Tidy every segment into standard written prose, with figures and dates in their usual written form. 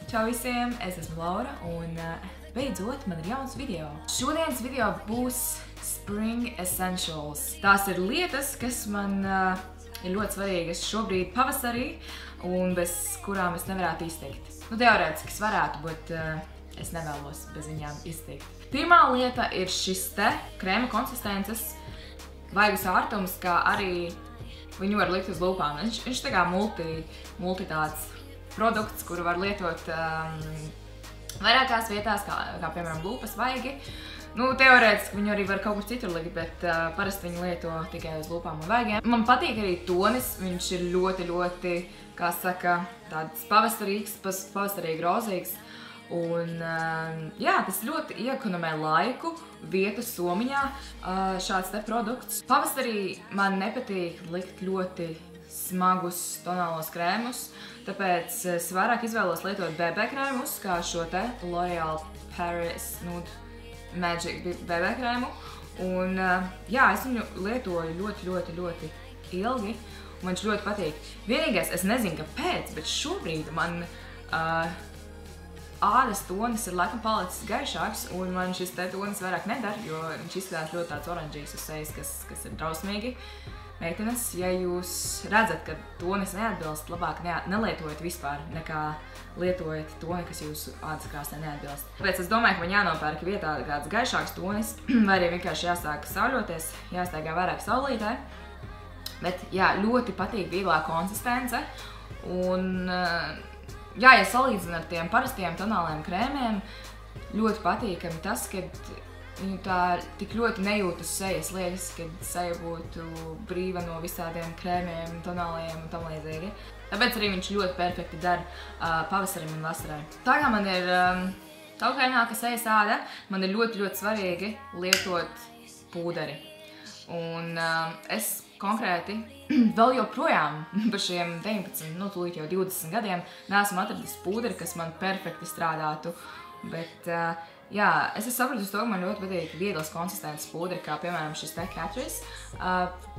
Čau visiem, es esmu Laura un beidzot man ir jauns video. Šodienas video būs Spring Essentials. Tās ir lietas, kas man ir ļoti svarīgas šobrīd pavasarī un bez kurām es nevarētu iztikt. Nu, teorētiski es varētu, bet es nevēlos bez viņām iztikt. Pirmā lieta ir šis te krēma konsistences vaigus ārtums, kā arī viņu var likt uz lūpām. Viņš tā kā multi tāds produkts, kuru var lietot vairākās vietās, kā piemēram lūpas vaigi. Nu, teorētiski viņu arī var kaut kur citur likt, bet parasti viņu lieto tikai uz lūpām un vaigiem. Man patīk arī tonis, viņš ir ļoti, kā saka, tāds pavasarīgs, pavasarīgi rozīgs. Un, jā, tas ļoti iekonomē laiku, vietu somiņā, šāds te produkts. Pavasarī man nepatīk likt ļoti smagus tonālos krēmus, tāpēc es vairāk izvēlos lietot BB krēmus, kā šo te L'Oreal Paris Nude Magic BB krēmu. Un, jā, es viņu lietoju ļoti ilgi, un man viņš ļoti patīk. Vienīgais, es nezinu, kāpēc, bet šobrīd man ādas tonis ir laikam palicis gaišāks, un man šis te tonis vairāk nedara, jo viņš izskatās ļoti tāds oranžīgs uz sejas, kas ir drausmīgi. Meitenes, ja jūs redzat, ka tonis neatbilst, labāk nelietojiet vispār, nekā lietojat toni, kas jūsu ādas krāsai neatbilst. Tāpēc es domāju, ka man jānopērk vietā kāds gaišāks tonis, vai arī vienkārši jāsāk sauļoties, jāstaigā vairāk saulītē. Bet jā, ļoti patīk vieglā konsistence, un jā, ja salīdzina ar tiem parastiem tonāliem krēmiem, ļoti patīkami tas, ka viņu tā tik ļoti nejūt uz sejas, liekas, kad seja būtu brīva no visādiem krēmiem, tonāliem un tam līdzīgi. Tāpēc arī viņš ļoti perfekti dara pavasarim un vasarai. Tā kā man ir taukaināka sejas āda, man ir ļoti svarīgi lietot pūderi. Un es konkrēti vēl joprojām par šiem 19, nu tūlīt jau 20 gadiem neesmu atradis pūderi, kas man perfekti strādātu. Bet jā, es esmu sapratusi to, ka man ļoti patīk vieglas konsistences pūderi, kā piemēram šis te Catrice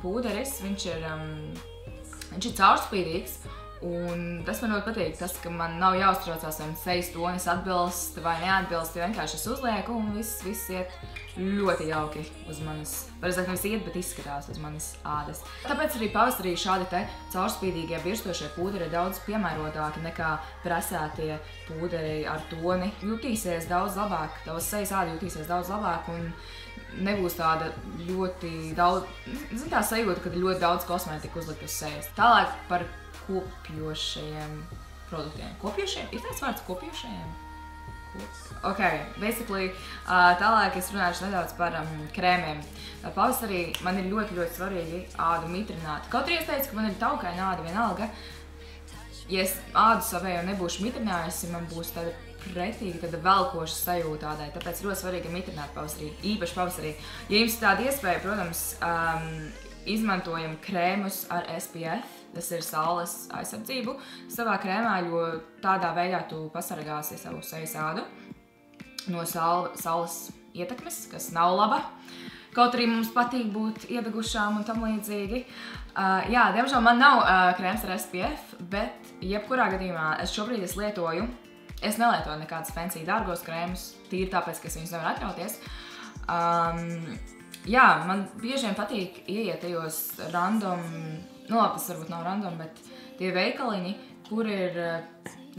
pūderis. Viņš ir caurspīdīgs, un tas man ļoti patīk, tas, ka man nav jāuztraucās, vai sejas tonis atbilst vai neatbilst, jo vienkārši es uzlieku un viss iet ļoti jauki uz manas, pareizāk nevis iet, bet izskatās uz manas ādas. Tāpēc arī pavasarī šādi te caurspīdīgie birstošie pūderi ir daudz piemērotāki nekā presētie pūderi ar toni. Jutīsies daudz labāk, tavas sejas āda jutīsies daudz labāk un nebūs tāda ļoti daudz, zin tā sajūta, kad ļoti daudz kosmētika uzlikt uz sejas. Tālāk par kopjošajiem produktiem. Kopjošajiem? Ir tāds vārds kopjošajiem? Ok, basically, tālāk es runāšu nedaudz par krēmiem. Pavasarī man ir ļoti svarīgi ādu mitrināt. Kaut arī es teicu, ka man ir taukaina āda vienalga. Ja es ādu savēju nebūšu mitrinājusi, man būs tāda pretīgi, tāda velkoša sajūta ādai. Tāpēc ļoti svarīgi mitrināt pavasarī, īpaši pavasarī. Ja jums tāda iespēja, protams, izmantojam krēmus ar SPF, tas ir saules aizsardzību savā krēmā, jo tādā veidā tu pasargāsi savu sejas ādu no saules ietekmes, kas nav laba. Kaut arī mums patīk būt iedegušām un tam līdzīgi. Jā, diemžēl man nav krēms ar SPF, bet jebkurā gadījumā es šobrīd lietoju. Es nelietoju nekādus fancy dārgos krēmus, tīri tāpēc, ka es viņus nevaru atļauties. Jā, man bieži vien patīk ieiet tajos random, nu labi, tas varbūt nav random, bet tie veikaliņi, kur ir,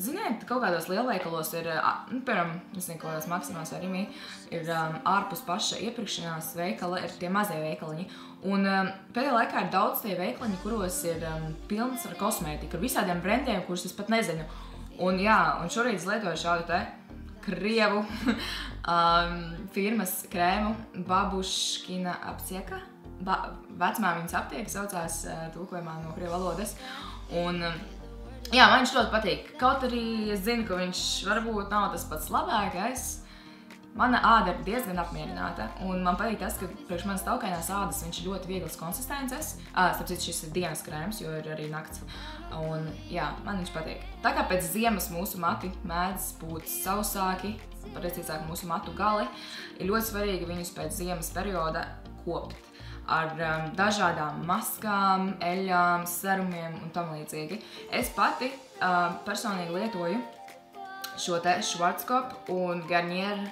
ziniet, kaut kādos lielveikalos ir, piemēram, nezinu, kaut kādās Maksimās vai Rimī, ir ārpus paša iepirkšanās veikala, ir tie mazie veikaliņi. Un pēdējā laikā ir daudz tie veikaliņi, kuros ir pilns ar kosmētiku, ar visādiem brendiem, kurus es pat nezinu. Un jā, un šorīt es lietoju šādu te Krievu firmas krēmu Babuškina aptieka. Vecmāmiņas aptieka saucās tulkojumā no krievu valodas. Un jā, man viņš ļoti patīk. Kaut arī es zinu, ka viņš varbūt nav tas pats labākais. Mana āda ir diezgan apmierināta, un man patīk tas, ka priekš manas taukainās ādas viņš ir ļoti vieglas konsistences. Starp citu, šis ir dienas krēms, jo ir arī nakts. Un jā, man viņš patīk. Tā kā pēc ziemas mūsu mati mēdz būt sausāki, precīzāk mūsu matu gali, ir ļoti svarīgi viņus pēc ziemas perioda kopt ar dažādām maskām, eļļām, serumiem un tam līdzīgi. Es pati personīgi lietoju šo te Schwarzkopf un Garnier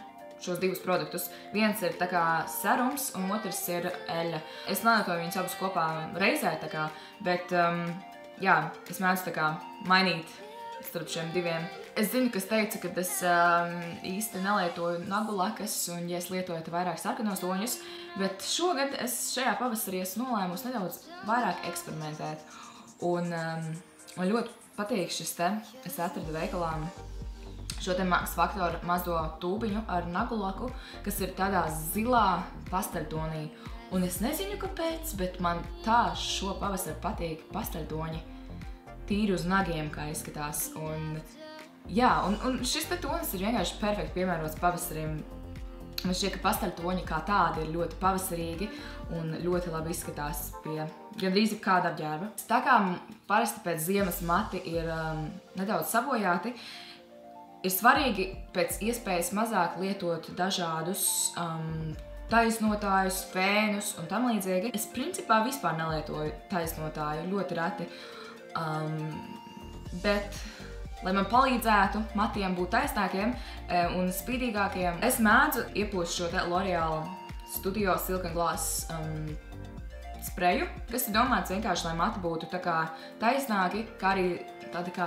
šos divus produktus. Viens ir tā kā serums un otrs ir eļļa. Es nelietoju viņus abus kopā reizē, tā kā, bet jā, es mēdzu tā kā mainīt starp šiem diviem. Es zinu, ka es teicu, ka es īsti nelietoju nagulakas un, ja es lietoju, tad vairāk sarkanos toņus, bet šogad es šajā pavasarī esmu nolēmusi nedaudz vairāk eksperimentēt. Un man ļoti patīk šis te, es atradu veikalā šo te Max Factor mazo tūbiņu ar nagulaku, kas ir tādā zilā pasteļtonī. Un es nezinu, kāpēc, bet man tā šo pavasaru patīk pasteļtoņi. Tīri uz nagiem, kā izskatās. Un, jā, un šis te tonis ir vienkārši perfekti piemērots pavasarim. Man šķiet, ka pasteļtoņi kā tādi ir ļoti pavasarīgi un ļoti labi izskatās pie gandrīz kāda apģērba. Tā kā parasti pēc ziemas mati ir nedaudz sabojāti, ir svarīgi pēc iespējas mazāk lietot dažādus taisnotājus, fēnus un tam līdzīgi. Es principā vispār nelietoju taisnotāju, ļoti reti. Bet, lai man palīdzētu matiem būt taisnākiem un spīdīgākiem, es mēdzu iepūst šo te L'Oreal Studio Silk & Gloss spreju, kas ir domāts vienkārši, lai mati būtu tā kā taisnāki, kā arī tādi kā,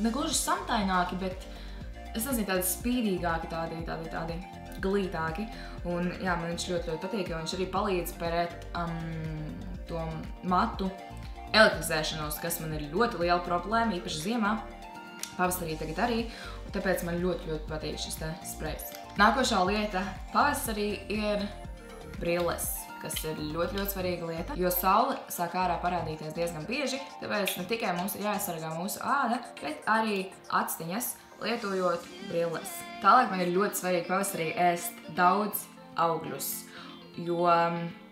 negluži samtaināki, bet es nezinu, tādi spīdīgāki, tādi glītāki. Un jā, man viņš ļoti patīk, jo viņš arī palīdz pret to matu elektrizēšanos, kas man ir ļoti liela problēma, īpaši ziemā, pavasarī tagad arī, un tāpēc man ļoti patīk šis te sprejs. Nākošā lieta pavasarī ir brilles, kas ir ļoti svarīga lieta, jo saule sāk ārā parādīties diezgan bieži, tāpēc ne tikai mums ir jāaizsargā mūsu āda, bet arī actiņas, lietojot brilles. Tālāk man ir ļoti svarīgi pavasarī ēst daudz augļus, jo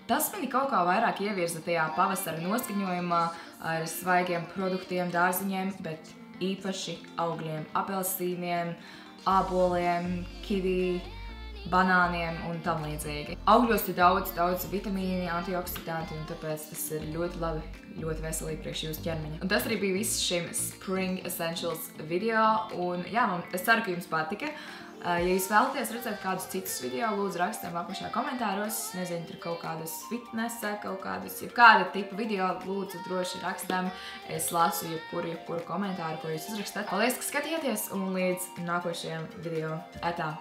tas mani kaut kā vairāk ievirza tajā pavasara noskaņojumā ar svaigiem produktiem, dārziņiem, bet īpaši augļiem, apelsīniem, āboliem, kivi, banāniem un tam līdzīgi. Augļos ir daudz vitamīni, antioksidanti, un tāpēc tas ir ļoti labi, ļoti veselīgi priekš jūsu ķermeņa. Un tas arī bija viss šim Spring Essentials video, un jā, es ceru, ka jums patika. Ja jūs vēlaties redzēt kādus citus video, lūdzu rakstiet apakšā komentāros. Nezinu, tur kaut kādas fitnesa, kaut kādas, jebkāda tipa video, lūdzu droši rakstām. Es lasu jebkuru komentāru, ko jūs uzrakstāt. Paldies, ka skatījāties, un līdz nākošajam video. Atā!